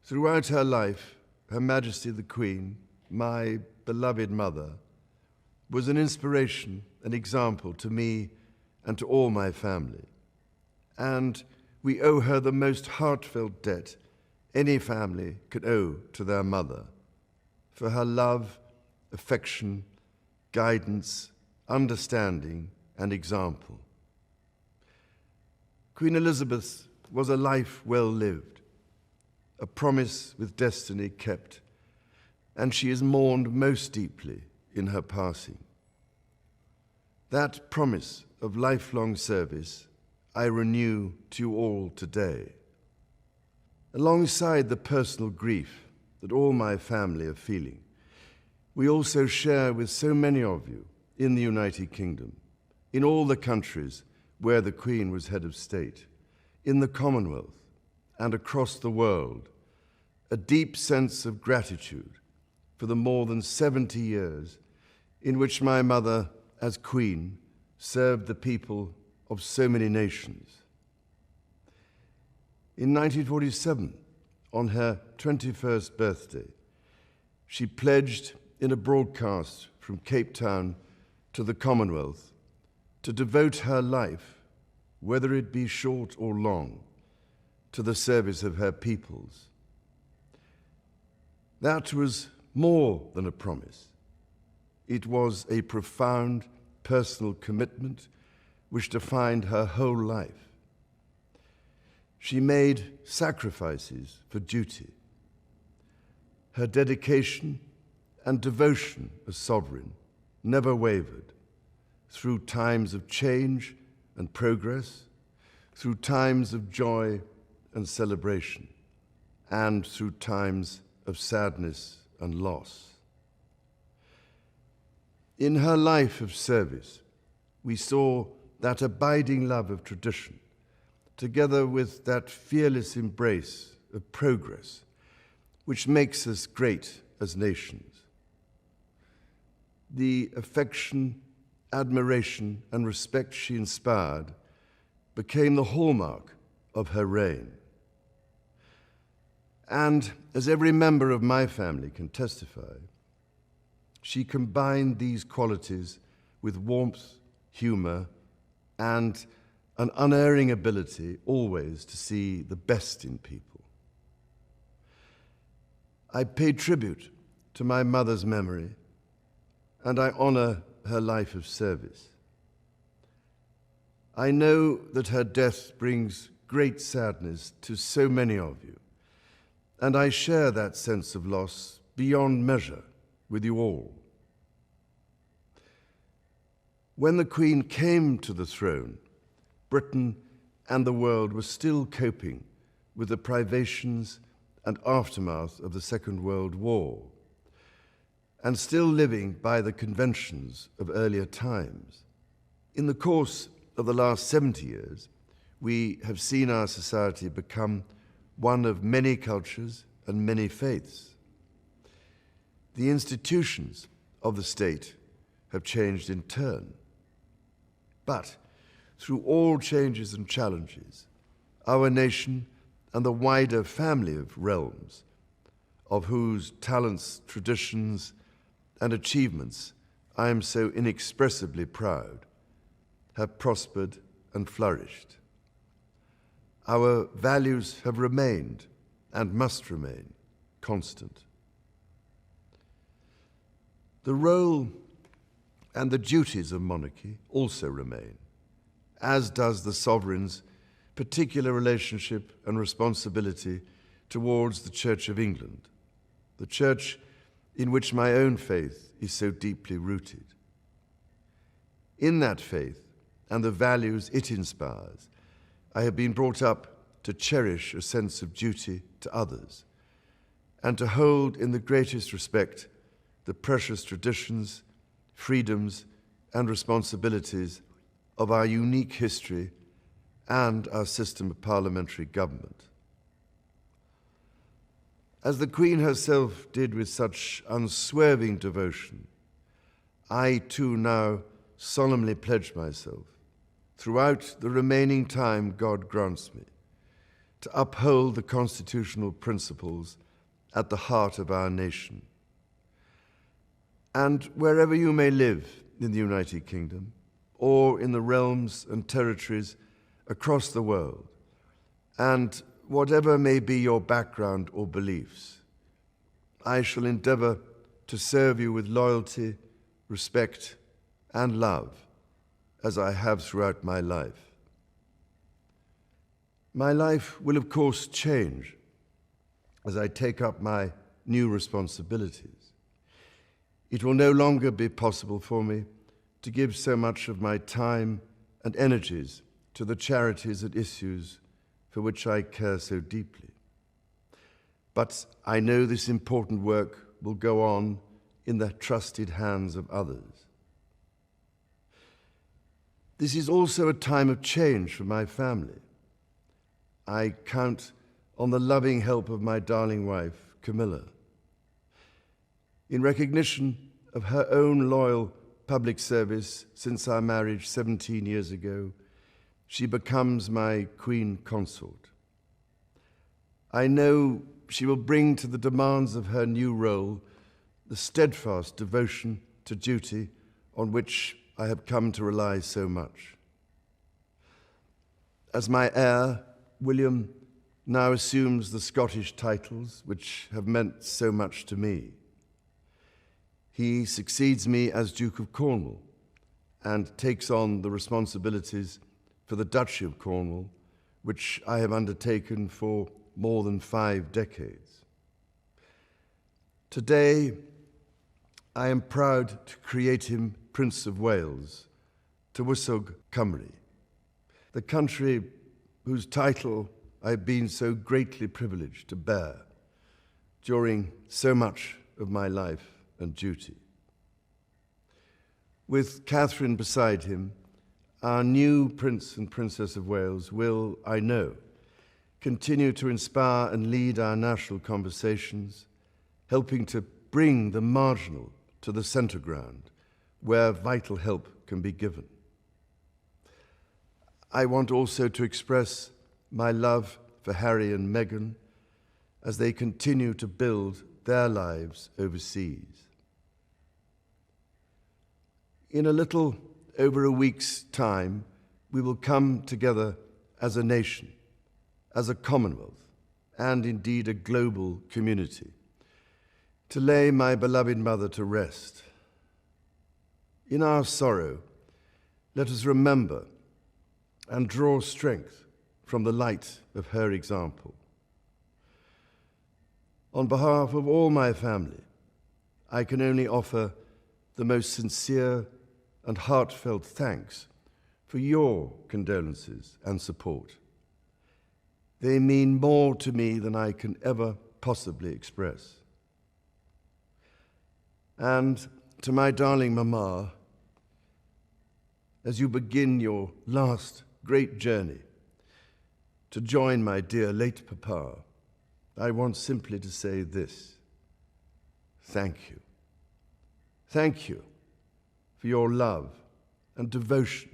Throughout her life, Her Majesty the Queen, my beloved mother, was an inspiration, an example to me and to all my family. And we owe her the most heartfelt debt any family can owe to their mother, for her love, affection, guidance, understanding, and example. Queen Elizabeth was a life well lived, a promise with destiny kept, and she is mourned most deeply in her passing. That promise of lifelong service I renew to you all today. Alongside the personal grief that all my family are feeling, we also share with so many of you in the United Kingdom, in all the countries where the Queen was head of state, in the Commonwealth and across the world, a deep sense of gratitude for the more than 70 years in which my mother, as Queen, served the people of so many nations. In 1947, on her 21st birthday, she pledged in a broadcast from Cape Town to the Commonwealth to devote her life, whether it be short or long, to the service of her peoples. That was more than a promise. It was a profound personal commitment which defined her whole life. She made sacrifices for duty. Her dedication and devotion as sovereign never wavered through times of change and progress, through times of joy and celebration, and through times of sadness and loss. In her life of service, we saw that abiding love of tradition, together with that fearless embrace of progress, which makes us great as nations. The affection, admiration, and respect she inspired became the hallmark of her reign. And as every member of my family can testify, she combined these qualities with warmth, humor, and an unerring ability always to see the best in people. I pay tribute to my mother's memory, and I honor her life of service. I know that her death brings great sadness to so many of you, and I share that sense of loss beyond measure with you all. When the Queen came to the throne, Britain and the world were still coping with the privations and aftermath of the Second World War, and still living by the conventions of earlier times. In the course of the last 70 years, we have seen our society become one of many cultures and many faiths. The institutions of the state have changed in turn. But through all changes and challenges, our nation and the wider family of realms, of whose talents, traditions, and achievements I am so inexpressibly proud, have prospered and flourished. Our values have remained and must remain constant. The role and the duties of monarchy also remain, as does the sovereign's particular relationship and responsibility towards the Church of England, the church in which my own faith is so deeply rooted. In that faith and the values it inspires, I have been brought up to cherish a sense of duty to others and to hold in the greatest respect the precious traditions, freedoms, and responsibilities of our unique history and our system of parliamentary government. As the Queen herself did with such unswerving devotion, I too now solemnly pledge myself, throughout the remaining time God grants me, to uphold the constitutional principles at the heart of our nation. And wherever you may live in the United Kingdom, or in the realms and territories across the world, and whatever may be your background or beliefs, I shall endeavor to serve you with loyalty, respect, and love, as I have throughout my life. My life will, of course, change as I take up my new responsibilities. It will no longer be possible for me to give so much of my time and energies to the charities and issues for which I care so deeply. But I know this important work will go on in the trusted hands of others. This is also a time of change for my family. I count on the loving help of my darling wife, Camilla. In recognition of her own loyal public service since our marriage 17 years ago, she becomes my Queen Consort. I know she will bring to the demands of her new role the steadfast devotion to duty on which I have come to rely so much. As my heir, William now assumes the Scottish titles which have meant so much to me. He succeeds me as Duke of Cornwall and takes on the responsibilities for the Duchy of Cornwall, which I have undertaken for more than 5 decades. Today, I am proud to create him Prince of Wales, Tywysog Cymru, the country whose title I have been so greatly privileged to bear during so much of my life and duty. With Catherine beside him, our new Prince and Princess of Wales will, I know, continue to inspire and lead our national conversations, helping to bring the marginal to the centre ground, where vital help can be given. I want also to express my love for Harry and Meghan as they continue to build their lives overseas. In a little over a week's time, we will come together as a nation, as a Commonwealth, and indeed a global community, to lay my beloved mother to rest. In our sorrow, let us remember and draw strength from the light of her example. On behalf of all my family, I can only offer the most sincere and heartfelt thanks for your condolences and support. They mean more to me than I can ever possibly express. And to my darling Mama, as you begin your last great journey to join my dear late Papa, I want simply to say this: thank you. Thank you for your love and devotion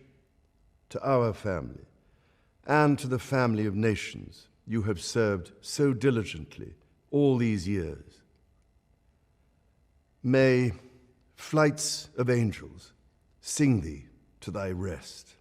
to our family and to the family of nations you have served so diligently all these years. May flights of angels sing thee to thy rest.